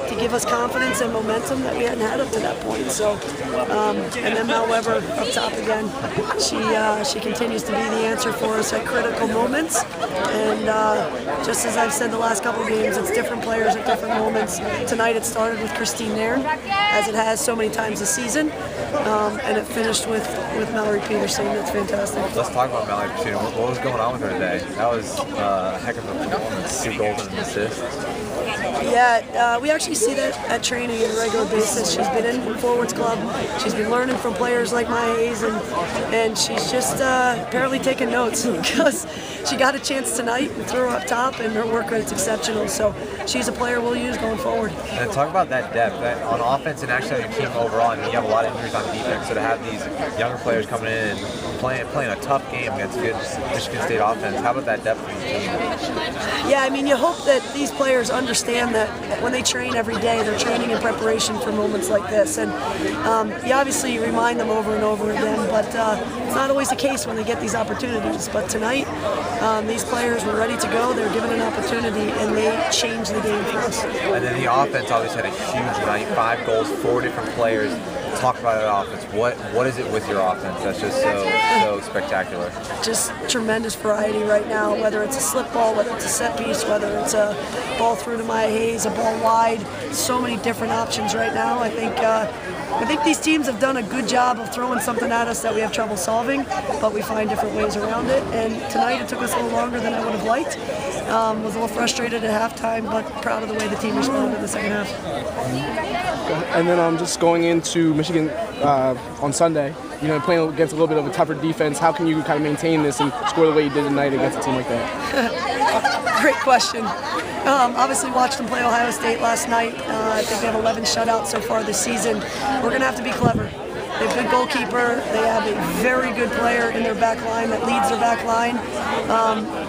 to give us confidence and momentum that we hadn't had up to that point. So, and then Mel Weber up top again. She continues to be the answer for us at critical moments. And just as I've said the last couple of games, it's different players at different moments. Tonight it started with Christine Nairn, as it has so many times this season, and it finished with Mallory Peterson. That's fantastic. Let's talk about Mallory Peterson. What was going on with her today? That was a heck of a performance. 2 goals and an assist. Yeah, we actually see that at training on a regular basis. She's been in Forwards Club. She's been learning from players like Maya Hayes, and she's just apparently taking notes because she got a chance tonight and threw her up top, and her work rate's exceptional. So she's a player we'll use going forward. And talk about that depth on offense and actually on your team overall. I mean, you have a lot of injuries on defense, so to have these younger players coming in and playing a tough game against good Michigan State offense, how about that depth on the team? Yeah, I mean, you hope that these players understand that when they train every day, they're training in preparation for moments like this. And you obviously remind them over and over again, but it's not always the case when they get these opportunities. But tonight, these players were ready to go. They were given an opportunity, and they changed the game for us. And then the offense obviously had a huge night, 5 goals, 4 different players. Talk about that offense. What is it with your offense that's just so spectacular? Just tremendous variety right now, whether it's a slip ball, whether it's a set piece, whether it's a ball through to Maya Hayes, a ball wide. So many different options right now. I think these teams have done a good job of throwing something at us that we have trouble solving, but we find different ways around it. And tonight it took us a little longer than I would have liked. Was a little frustrated at halftime, but proud of the way the team responded in the second half. And then just going into Michigan on Sunday, playing against a little bit of a tougher defense, how can you kind of maintain this and score the way you did tonight against a team like that? Great question. Obviously watched them play Ohio State last night. I think they have 11 shutouts so far this season. We're going to have to be clever. They have a good goalkeeper. They have a very good player in their back line that leads their back line.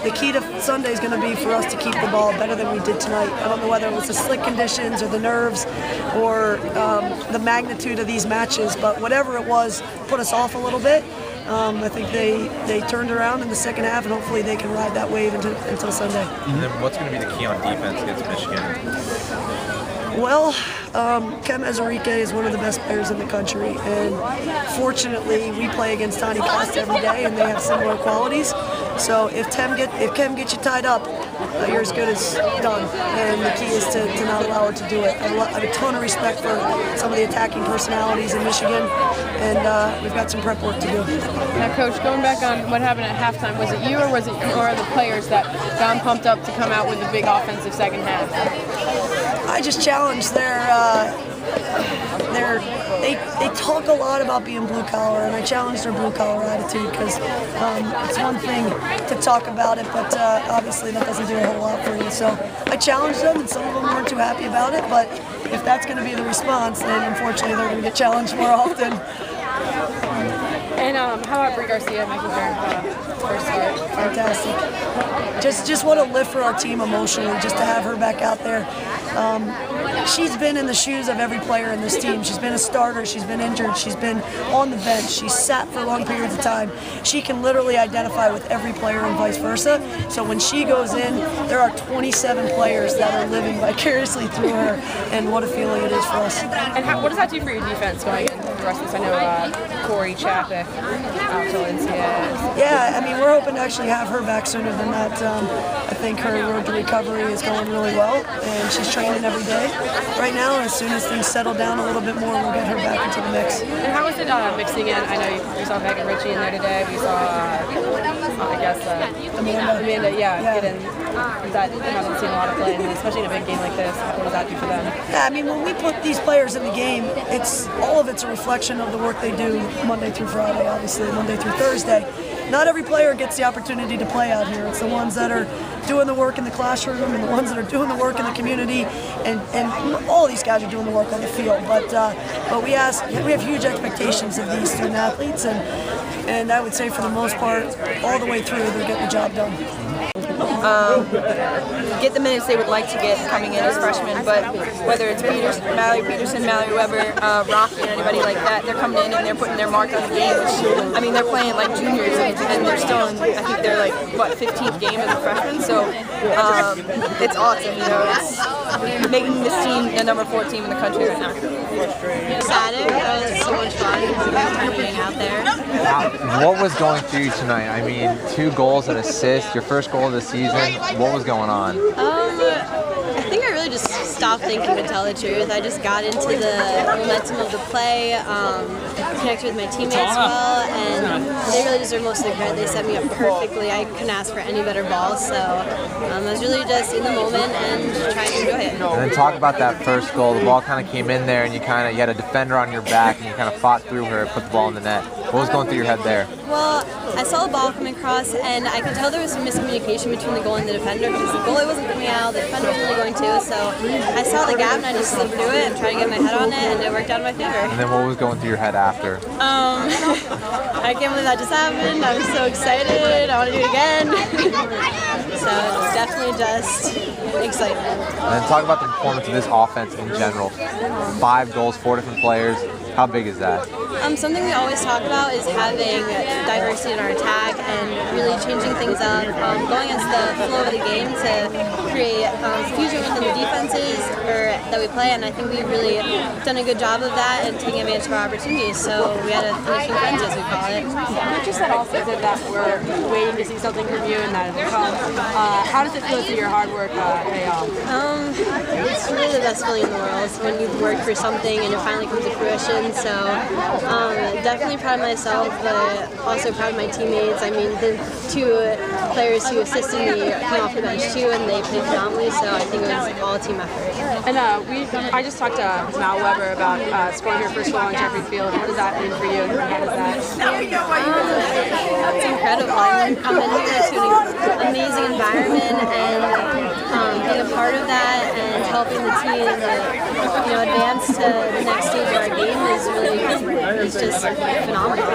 The key to Sunday is going to be for us to keep the ball better than we did tonight. I don't know whether it was the slick conditions or the nerves or the magnitude of these matches, but whatever it was put us off a little bit. I think they turned around in the second half, and hopefully they can ride that wave until Sunday. And then what's going to be the key on defense against Michigan? Well, Kem Ezerike is one of the best players in the country, and fortunately we play against Tani Costa every day, and they have similar qualities. So if Kem gets you tied up, you're as good as done, and the key is to not allow her to do it. I have a ton of respect for some of the attacking personalities in Michigan, and we've got some prep work to do. Now, Coach, going back on what happened at halftime, was it you or was it the players that got them pumped up to come out with a big offensive second half? I just challenged they talk a lot about being blue collar, and I challenged their blue collar attitude because it's one thing to talk about it, but obviously that doesn't do a whole lot for you. So I challenged them, and some of them weren't too happy about it, but if that's going to be the response, then unfortunately they're going to get challenged more often. And how about Brie Garcia making her first year? Fantastic. Just what a lift for our team emotionally, just to have her back out there. She's been in the shoes of every player in this team. She's been a starter, she's been injured, she's been on the bench, she's sat for long periods of time. She can literally identify with every player and vice versa. So when she goes in, there are 27 players that are living vicariously through her, and what a feeling it is for us. And what does that do for your defense going into the rest of this? I know Corey Chapek, Valencia. Yeah, I mean, we're hoping to actually have her back sooner than that. I think her road to recovery is going really well, and she's training every day right now. As soon as things settle down a little bit more, we'll get her back into the mix. And how was it mixing in? I know you saw Megan Ritchie in there today. We saw, Amanda, get in. That haven't seen a lot of play, and especially in a big game like this. What does that do for them? Yeah, I mean, when we put these players in the game, all of it's a reflection of the work they do Monday through Friday, obviously Monday through Thursday. Not every player gets the opportunity to play out here. It's the ones that are doing the work in the classroom and the ones that are doing the work in the community, and all these guys are doing the work on the field. But we have huge expectations of these student athletes, and I would say for the most part, all the way through, they're getting the job done. Get the minutes they would like to get coming in as freshmen, but whether it's Mallory Peterson, Mallory Weber, Rocky, and anybody like that, they're coming in and they're putting their mark on the game. I mean, they're playing like juniors, and they're still in, I think they're like, 15th game as a freshman, so it's awesome, making this team the number 4 team in the country right now. Excited. That was so much fun. Time being out there. What was going through you tonight? I mean, 2 goals and assists, your first goal of the season. What was going on? I think I really just stopped thinking, to tell the truth. I just got into the momentum of the play, connected with my teammates well, and they really deserve most of the credit. They set me up perfectly. I couldn't ask for any better ball, so I was really just in the moment and trying to enjoy it. And then talk about that first goal. The ball kind of came in there, and you had a defender on your back, and you kind of fought through her, put the ball in the net. What was going through your head there? Well, I saw the ball coming across, and I could tell there was some miscommunication between the goal and the defender because the goalie wasn't coming out, the defender wasn't really going to. So I saw the gap, and I just slipped through it and tried to get my head on it, and it worked out in my favor. And then what was going through your head after? I can't believe that just happened. I was so excited. I want to do it again. So it's definitely just excitement. And then talk about the performance of this offense in general. 5 goals, 4 different players. How big is that? Something we always talk about is having diversity in our attack and really changing things up, going against the flow of the game to create confusion within the defenses that we play, and I think we've really done a good job of that and taking advantage of our opportunities. So we had a finishing frenzy, as we call it. You said all season that we're waiting to see something from you and that it'll come. How does it feel to see your hard work pay off? It's really the best feeling in the world when you've worked for something and it finally comes to fruition. So definitely proud of myself, but also proud of my teammates. I mean, the 2 players who assisted me came off the bench too, and they played phenomenally. So I think it was all a team effort. And I just talked to Mal Weber about scoring your first goal on Jeffrey Field. What does that mean for you? And how does that? It's incredible. I mean, come in here to an amazing environment and being a part of that and helping the team, advance to the next stage of our game is really, it's just phenomenal.